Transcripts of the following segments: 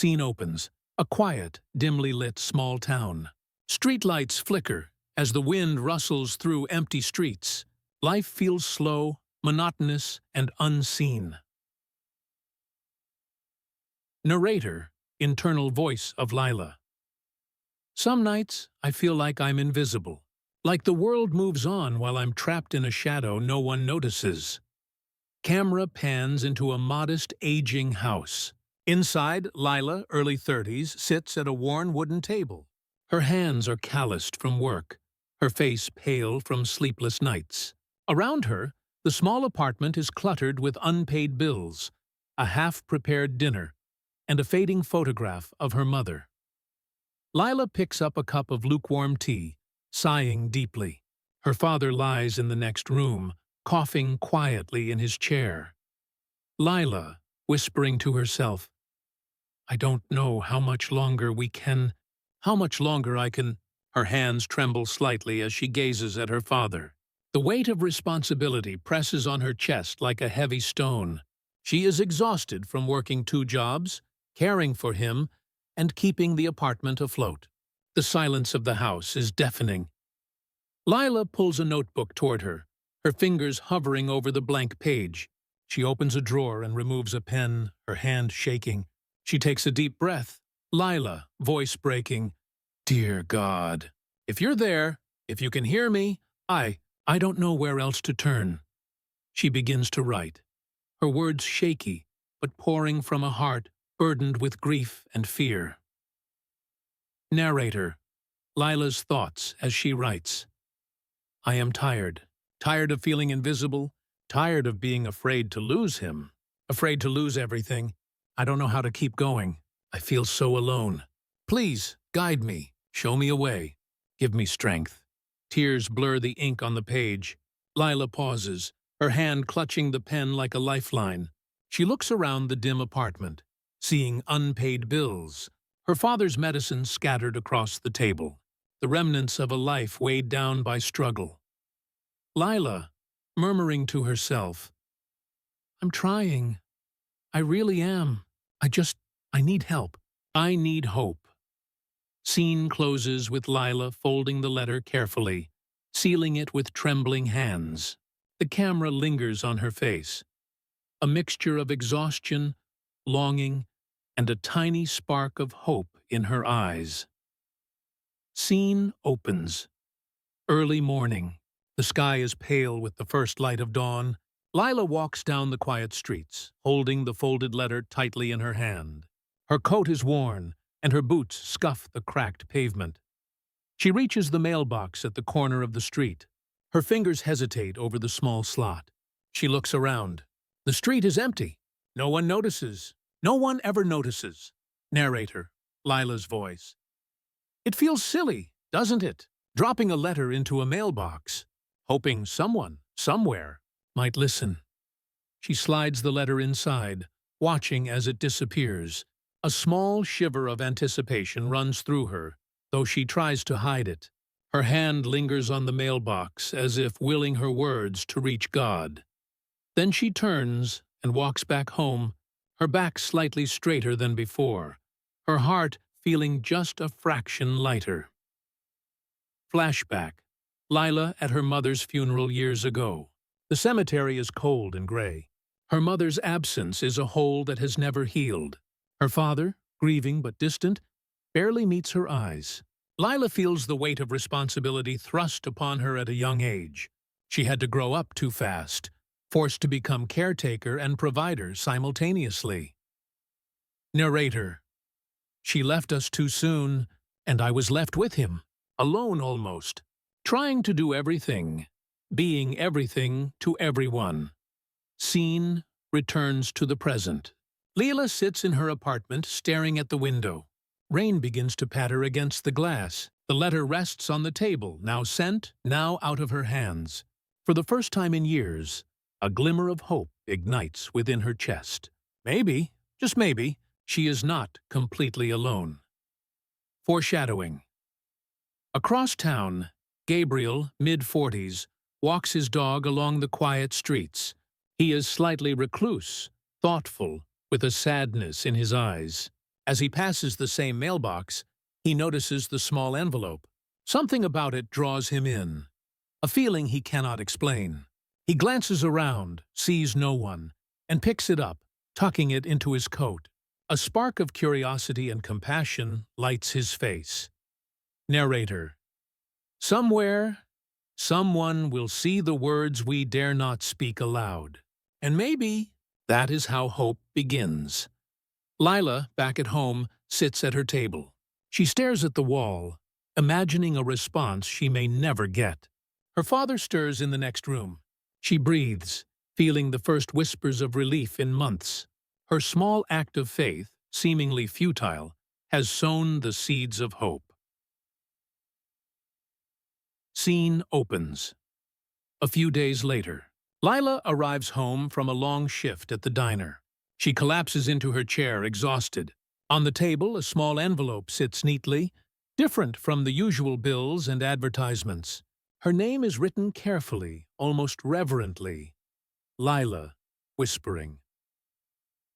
Scene opens. A quiet, dimly lit small town. Streetlights flicker as the wind rustles through empty streets. Life feels slow, monotonous, and unseen. Narrator, internal voice of Lila. Some nights, I feel like I'm invisible. Like the world moves on while I'm trapped in a shadow no one notices. Camera pans into a modest, aging house. Inside, Lila, early 30s, sits at a worn wooden table. Her hands are calloused from work, her face pale from sleepless nights. Around her, the small apartment is cluttered with unpaid bills, a half-prepared dinner, and a fading photograph of her mother. Lila picks up a cup of lukewarm tea, sighing deeply. Her father lies in the next room, coughing quietly in his chair. Lila, whispering to herself, "I don't know how much longer I can." Her hands tremble slightly as she gazes at her father. The weight of responsibility presses on her chest like a heavy stone. She is exhausted from working 2 jobs, caring for him, and keeping the apartment afloat. The silence of the house is deafening. Lila pulls a notebook toward her, her fingers hovering over the blank page. She opens a drawer and removes a pen, her hand shaking. She takes a deep breath. Lila, voice breaking, "Dear God, if you're there, if you can hear me, I don't know where else to turn." She begins to write, her words shaky, but pouring from a heart burdened with grief and fear. Narrator, Lila's thoughts as she writes. I am tired. Tired of feeling invisible. Tired of being afraid to lose him. Afraid to lose everything. I don't know how to keep going. I feel so alone. Please, guide me. Show me a way. Give me strength. Tears blur the ink on the page. Lila pauses, her hand clutching the pen like a lifeline. She looks around the dim apartment, seeing unpaid bills, her father's medicine scattered across the table, the remnants of a life weighed down by struggle. Lila, murmuring to herself, I'm trying. I really am. I need help. I need hope. Scene closes with Lila folding the letter carefully, sealing it with trembling hands. The camera lingers on her face. A mixture of exhaustion, longing, and a tiny spark of hope in her eyes. Scene opens. Early morning. The sky is pale with the first light of dawn. Lila walks down the quiet streets, holding the folded letter tightly in her hand. Her coat is worn, and her boots scuff the cracked pavement. She reaches the mailbox at the corner of the street. Her fingers hesitate over the small slot. She looks around. The street is empty. No one notices. No one ever notices. Narrator, Lila's voice. It feels silly, doesn't it? Dropping a letter into a mailbox, hoping someone, somewhere, might listen. She slides the letter inside, watching as it disappears. A small shiver of anticipation runs through her, though she tries to hide it. Her hand lingers on the mailbox as if willing her words to reach God. Then she turns and walks back home, her back slightly straighter than before, her heart feeling just a fraction lighter. Flashback. Lila at her mother's funeral years ago. The cemetery is cold and gray. Her mother's absence is a hole that has never healed. Her father, grieving but distant, barely meets her eyes. Lila feels the weight of responsibility thrust upon her at a young age. She had to grow up too fast, forced to become caretaker and provider simultaneously. Narrator. She left us too soon, and I was left with him, alone almost, trying to do everything, being everything to everyone. Scene returns to the present. Lila sits in her apartment, staring at the window. Rain begins to patter against the glass. The letter rests on the table, now sent, now out of her hands. For the first time in years, a glimmer of hope ignites within her chest. Maybe, just maybe, she is not completely alone. Foreshadowing. Across town, Gabriel, mid-40s, walks his dog along the quiet streets. He is slightly recluse, thoughtful, with a sadness in his eyes. As he passes the same mailbox, he notices the small envelope. Something about it draws him in, a feeling he cannot explain. He glances around, sees no one, and picks it up, tucking it into his coat. A spark of curiosity and compassion lights his face. Narrator. Somewhere, someone will see the words we dare not speak aloud. And maybe that is how hope begins. Lila, back at home, sits at her table. She stares at the wall, imagining a response she may never get. Her father stirs in the next room. She breathes, feeling the first whispers of relief in months. Her small act of faith, seemingly futile, has sown the seeds of hope. Scene opens. A few days later, Lila arrives home from a long shift at the diner. She collapses into her chair, exhausted. On the table, a small envelope sits neatly, different from the usual bills and advertisements. Her name is written carefully, almost reverently. Lila, whispering.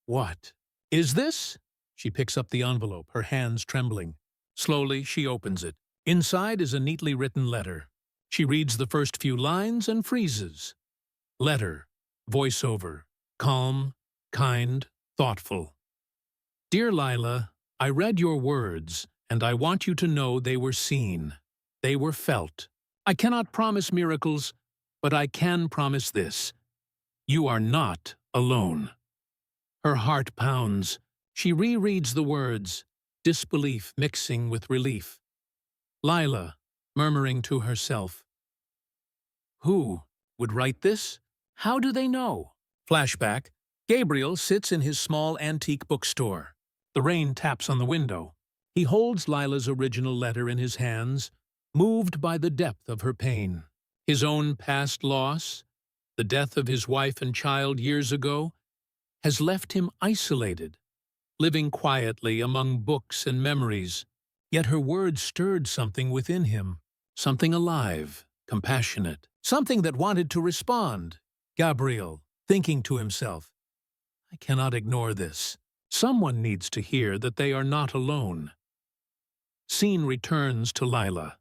What is this? She picks up the envelope, her hands trembling. Slowly, she opens it. Inside is a neatly written letter. She reads the first few lines and freezes. Letter, voiceover, calm, kind, thoughtful. Dear Lila, I read your words, and I want you to know they were seen. They were felt. I cannot promise miracles, but I can promise this. You are not alone. Her heart pounds. She rereads the words, disbelief mixing with relief. Lila, murmuring to herself. Who would write this? How do they know? Flashback. Gabriel sits in his small antique bookstore. The rain taps on the window. He holds Lila's original letter in his hands, moved by the depth of her pain. His own past loss, the death of his wife and child years ago, has left him isolated, living quietly among books and memories. Yet her words stirred something within him, something alive, compassionate, something that wanted to respond. Gabriel, thinking to himself, I cannot ignore this. Someone needs to hear that they are not alone. Scene returns to Lila.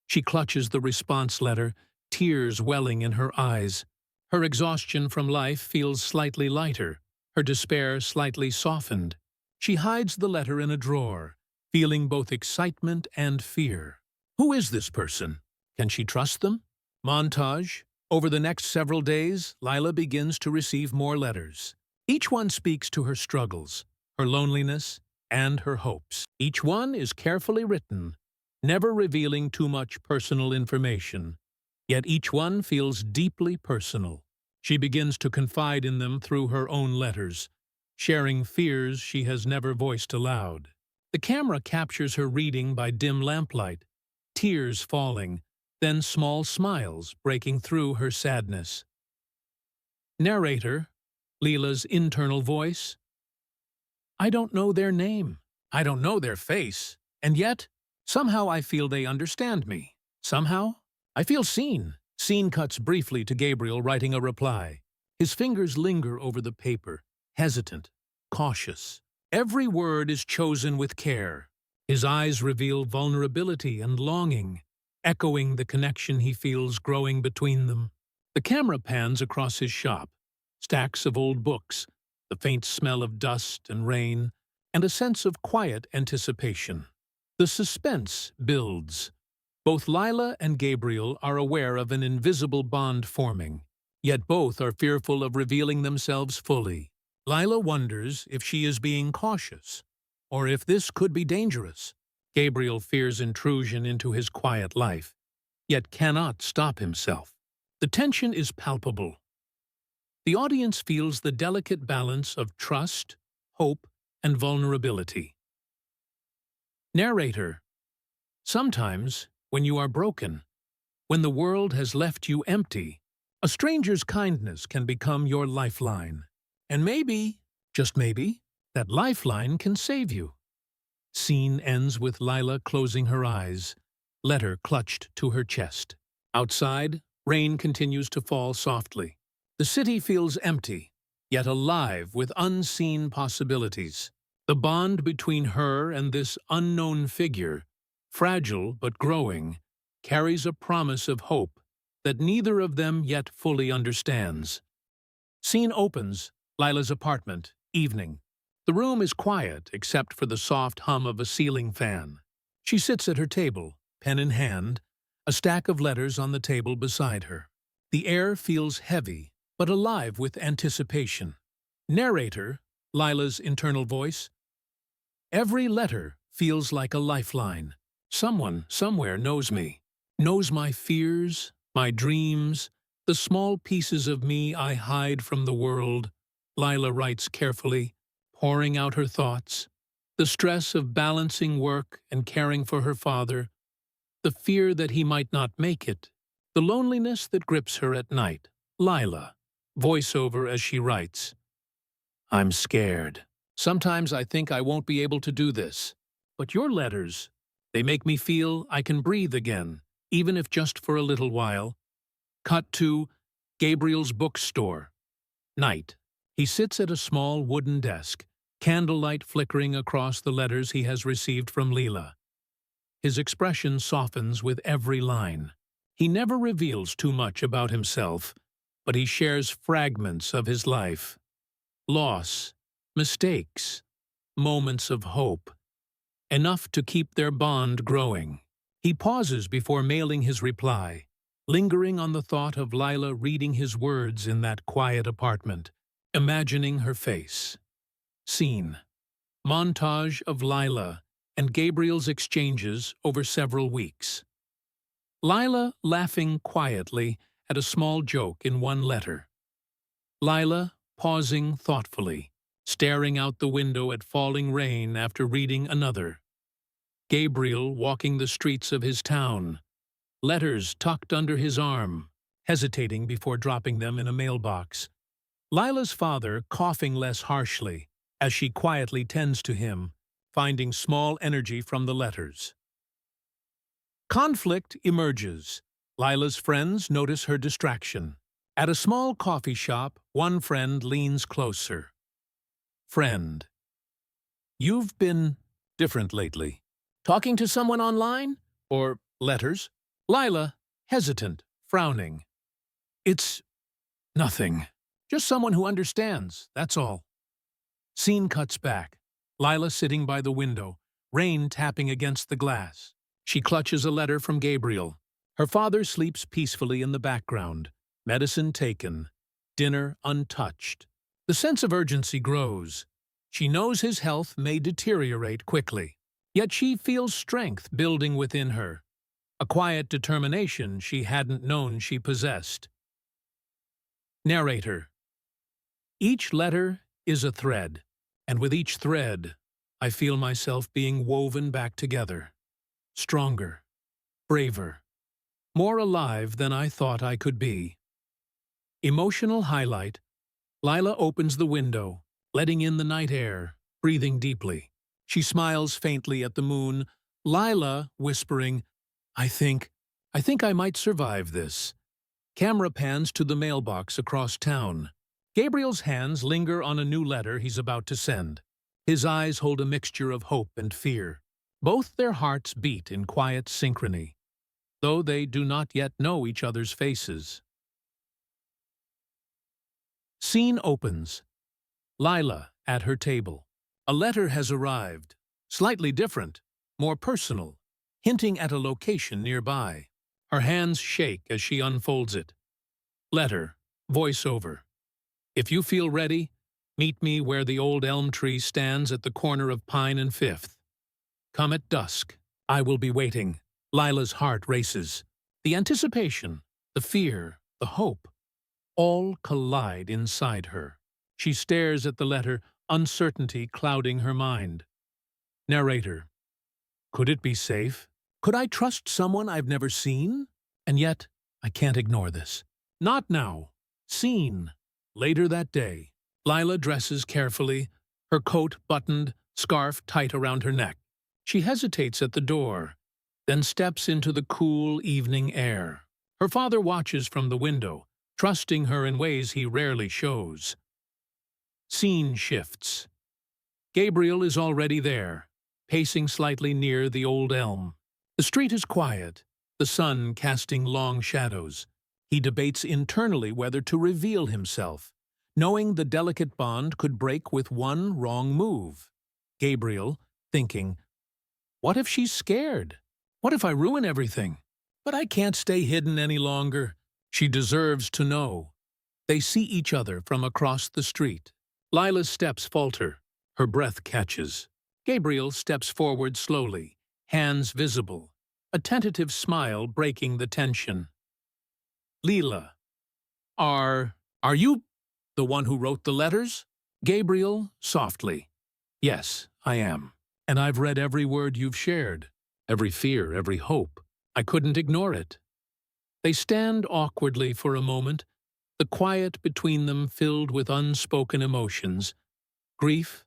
She clutches the response letter, tears welling in her eyes. Her exhaustion from life feels slightly lighter, her despair slightly softened. She hides the letter in a drawer, feeling both excitement and fear. Who is this person? Can she trust them? Montage. Over the next several days, Lila begins to receive more letters. Each one speaks to her struggles, her loneliness, and her hopes. Each one is carefully written, never revealing too much personal information. Yet each one feels deeply personal. She begins to confide in them through her own letters, sharing fears she has never voiced aloud. The camera captures her reading by dim lamplight, tears falling, then small smiles breaking through her sadness. Narrator, Lila's internal voice. I don't know their name. I don't know their face. And yet, somehow I feel they understand me. Somehow, I feel seen. Scene cuts briefly to Gabriel writing a reply. His fingers linger over the paper, hesitant, cautious. Every word is chosen with care. His eyes reveal vulnerability and longing, echoing the connection he feels growing between them. The camera pans across his shop. Stacks of old books, the faint smell of dust and rain, and a sense of quiet anticipation. The suspense builds. Both Lila and Gabriel are aware of an invisible bond forming, yet both are fearful of revealing themselves fully. Lila wonders if she is being cautious, or if this could be dangerous. Gabriel fears intrusion into his quiet life, yet cannot stop himself. The tension is palpable. The audience feels the delicate balance of trust, hope, and vulnerability. Narrator. Sometimes, when you are broken, when the world has left you empty, a stranger's kindness can become your lifeline. And maybe, just maybe, that lifeline can save you. Scene ends with Lila closing her eyes, letter clutched to her chest. Outside, rain continues to fall softly. The city feels empty, yet alive with unseen possibilities. The bond between her and this unknown figure, fragile but growing, carries a promise of hope that neither of them yet fully understands. Scene opens, Lila's apartment, evening. The room is quiet except for the soft hum of a ceiling fan. She sits at her table, pen in hand, a stack of letters on the table beside her. The air feels heavy, but alive with anticipation. Narrator, Lila's internal voice. Every letter feels like a lifeline. Someone, somewhere knows me, knows my fears, my dreams, the small pieces of me I hide from the world. Lila writes carefully, pouring out her thoughts. The stress of balancing work and caring for her father, the fear that he might not make it, the loneliness that grips her at night. Lila, voiceover as she writes. I'm scared. Sometimes I think I won't be able to do this. But your letters, they make me feel I can breathe again, even if just for a little while. Cut to Gabriel's bookstore. Night. He sits at a small wooden desk, candlelight flickering across the letters he has received from Lila. His expression softens with every line. He never reveals too much about himself, but he shares fragments of his life. Loss, mistakes, moments of hope, enough to keep their bond growing. He pauses before mailing his reply, lingering on the thought of Lila reading his words in that quiet apartment, imagining her face. Scene. Montage of Lila and Gabriel's exchanges over several weeks. Lila laughing quietly at a small joke in one letter. Lila pausing thoughtfully, staring out the window at falling rain after reading another. Gabriel walking the streets of his town, letters tucked under his arm, hesitating before dropping them in a mailbox. Lila's father coughing less harshly as she quietly tends to him, finding small energy from the letters. Conflict emerges. Lila's friends notice her distraction. At a small coffee shop, one friend leans closer. Friend. You've been different lately. Talking to someone online? Or letters? Lila, hesitant, frowning. It's nothing. Just someone who understands, that's all. Scene cuts back. Lila sitting by the window, rain tapping against the glass. She clutches a letter from Gabriel. Her father sleeps peacefully in the background, medicine taken, dinner untouched. The sense of urgency grows. She knows his health may deteriorate quickly, yet she feels strength building within her, a quiet determination she hadn't known she possessed. Narrator. Each letter is a thread, and with each thread, I feel myself being woven back together. Stronger, braver, more alive than I thought I could be. Emotional highlight. Lila opens the window, letting in the night air, breathing deeply. She smiles faintly at the moon, Lila whispering, I think I might survive this. Camera pans to the mailbox across town. Gabriel's hands linger on a new letter he's about to send. His eyes hold a mixture of hope and fear. Both their hearts beat in quiet synchrony, though they do not yet know each other's faces. Scene opens. Lila at her table. A letter has arrived, slightly different, more personal, hinting at a location nearby. Her hands shake as she unfolds it. Letter, voiceover. If you feel ready, meet me where the old elm tree stands at the corner of Pine and Fifth. Come at dusk. I will be waiting. Lila's heart races. The anticipation, the fear, the hope, all collide inside her. She stares at the letter, uncertainty clouding her mind. Narrator. Could it be safe? Could I trust someone I've never seen? And yet, I can't ignore this. Not now. Scene. Later that day. Lila dresses carefully, her coat buttoned, scarf tight around her neck. She hesitates at the door, then steps into the cool evening air. Her father watches from the window, trusting her in ways he rarely shows. Scene shifts. Gabriel is already there, pacing slightly near the old elm. The street is quiet, the sun casting long shadows. He debates internally whether to reveal himself, knowing the delicate bond could break with one wrong move. Gabriel, thinking, what if she's scared? What if I ruin everything? But I can't stay hidden any longer. She deserves to know. They see each other from across the street. Lila's steps falter. Her breath catches. Gabriel steps forward slowly, hands visible, a tentative smile breaking the tension. Lila. Are you the one who wrote the letters? Gabriel, softly. Yes, I am. And I've read every word you've shared, every fear, every hope. I couldn't ignore it. They stand awkwardly for a moment, the quiet between them filled with unspoken emotions, grief,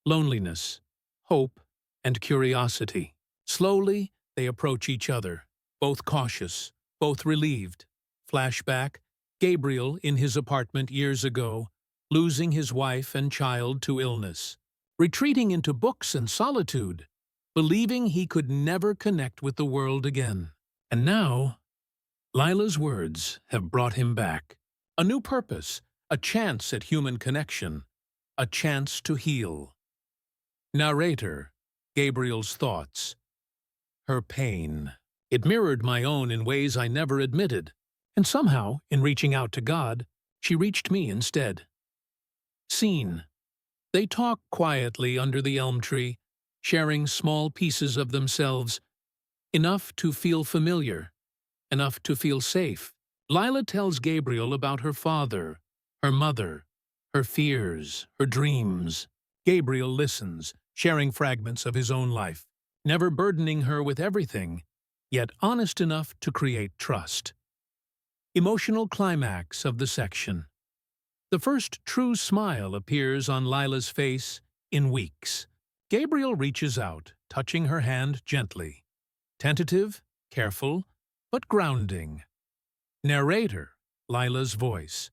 loneliness, hope, and curiosity. Slowly, they approach each other, both cautious, both relieved. Flashback, Gabriel in his apartment years ago, losing his wife and child to illness, retreating into books and solitude, believing he could never connect with the world again. And now, Lila's words have brought him back. A new purpose, a chance at human connection, a chance to heal. Narrator, Gabriel's thoughts. Her pain. It mirrored my own in ways I never admitted. And somehow, in reaching out to God, she reached me instead. Scene. They talk quietly under the elm tree, sharing small pieces of themselves, enough to feel familiar, enough to feel safe. Lila tells Gabriel about her father, her mother, her fears, her dreams. Gabriel listens, sharing fragments of his own life, never burdening her with everything, yet honest enough to create trust. Emotional climax of the section. The first true smile appears on Lila's face in weeks. Gabriel reaches out, touching her hand gently. Tentative, careful, but grounding. Narrator, Lila's voice.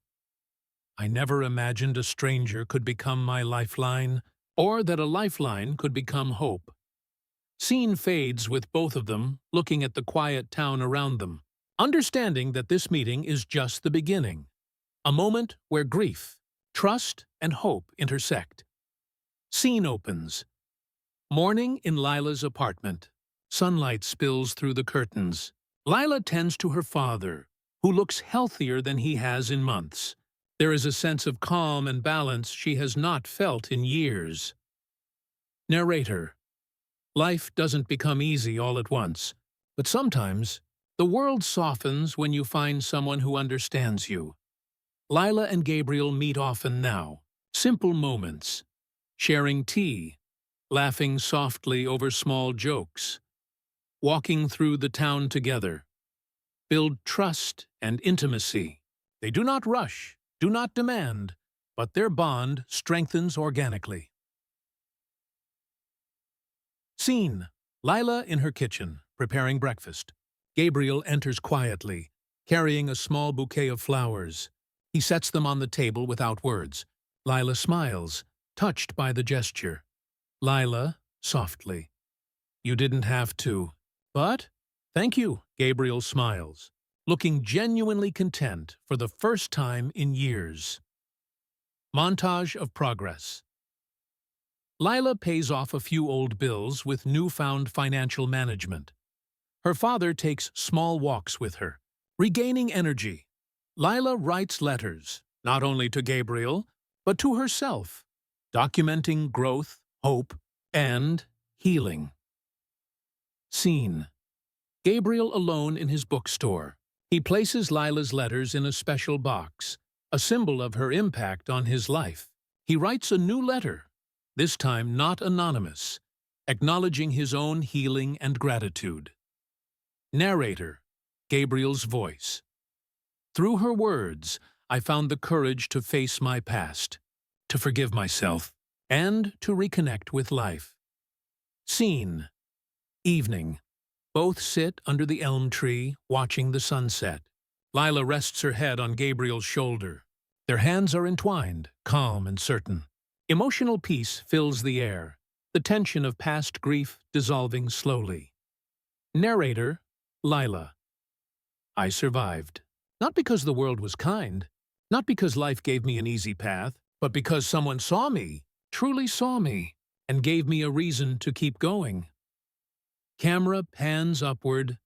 I never imagined a stranger could become my lifeline, or that a lifeline could become hope. Scene fades with both of them looking at the quiet town around them, understanding that this meeting is just the beginning. A moment where grief, trust, and hope intersect. Scene opens. Morning in Lila's apartment. Sunlight spills through the curtains. Lila tends to her father, who looks healthier than he has in months. There is a sense of calm and balance she has not felt in years. Narrator. Life doesn't become easy all at once, but sometimes the world softens when you find someone who understands you. Lila and Gabriel meet often now. Simple moments. Sharing tea, laughing softly over small jokes, walking through the town together. Build trust and intimacy. They do not rush, do not demand, but their bond strengthens organically. Scene. Lila in her kitchen, preparing breakfast. Gabriel enters quietly, carrying a small bouquet of flowers. He sets them on the table without words. Lila smiles, touched by the gesture. Lila, softly. You didn't have to. But, thank you, Gabriel smiles, looking genuinely content for the first time in years. Montage of progress. Lila pays off a few old bills with newfound financial management. Her father takes small walks with her, regaining energy. Lila writes letters, not only to Gabriel, but to herself, documenting growth, hope, and healing. Scene. Gabriel alone in his bookstore. He places Lila's letters in a special box, a symbol of her impact on his life. He writes a new letter, this time not anonymous, acknowledging his own healing and gratitude. Narrator, Gabriel's voice. Through her words, I found the courage to face my past, to forgive myself, and to reconnect with life. Scene. Evening. Both sit under the elm tree, watching the sunset. Lila rests her head on Gabriel's shoulder. Their hands are entwined, calm and certain. Emotional peace fills the air, the tension of past grief dissolving slowly. Narrator, Lila. I survived. Not because the world was kind, not because life gave me an easy path, but because someone saw me, truly saw me, and gave me a reason to keep going. Camera pans upward,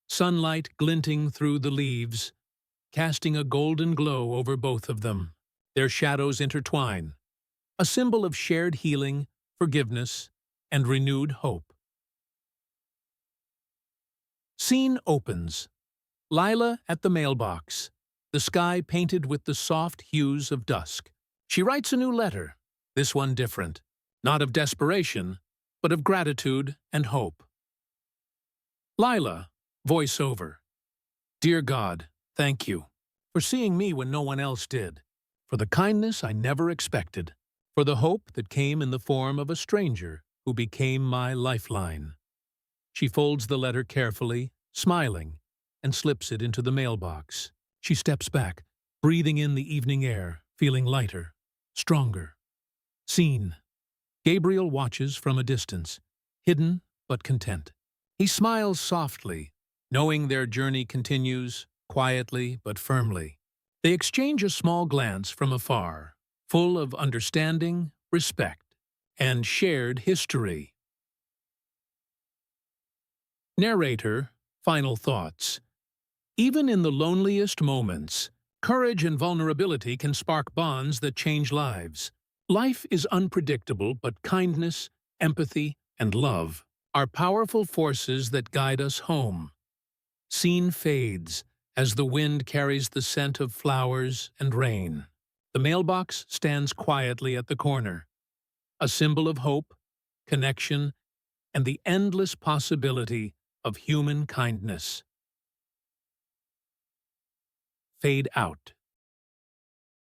sunlight glinting through the leaves, casting a golden glow over both of them. Their shadows intertwine, a symbol of shared healing, forgiveness, and renewed hope. Scene opens. Lila at the mailbox, the sky painted with the soft hues of dusk. She writes a new letter, this one different, not of desperation, but of gratitude and hope. Lila, voiceover. Dear God, thank you for seeing me when no one else did, for the kindness I never expected, for the hope that came in the form of a stranger who became my lifeline. She folds the letter carefully, smiling, and slips it into the mailbox. She steps back, breathing in the evening air, feeling lighter, stronger. Scene. Gabriel watches from a distance, hidden but content. He smiles softly, knowing their journey continues, quietly but firmly. They exchange a small glance from afar, full of understanding, respect, and shared history. Narrator, final thoughts. Even in the loneliest moments, courage and vulnerability can spark bonds that change lives. Life is unpredictable, but kindness, empathy, and love are powerful forces that guide us home. Scene fades as the wind carries the scent of flowers and rain. The mailbox stands quietly at the corner, a symbol of hope, connection, and the endless possibility of human kindness. Fade out.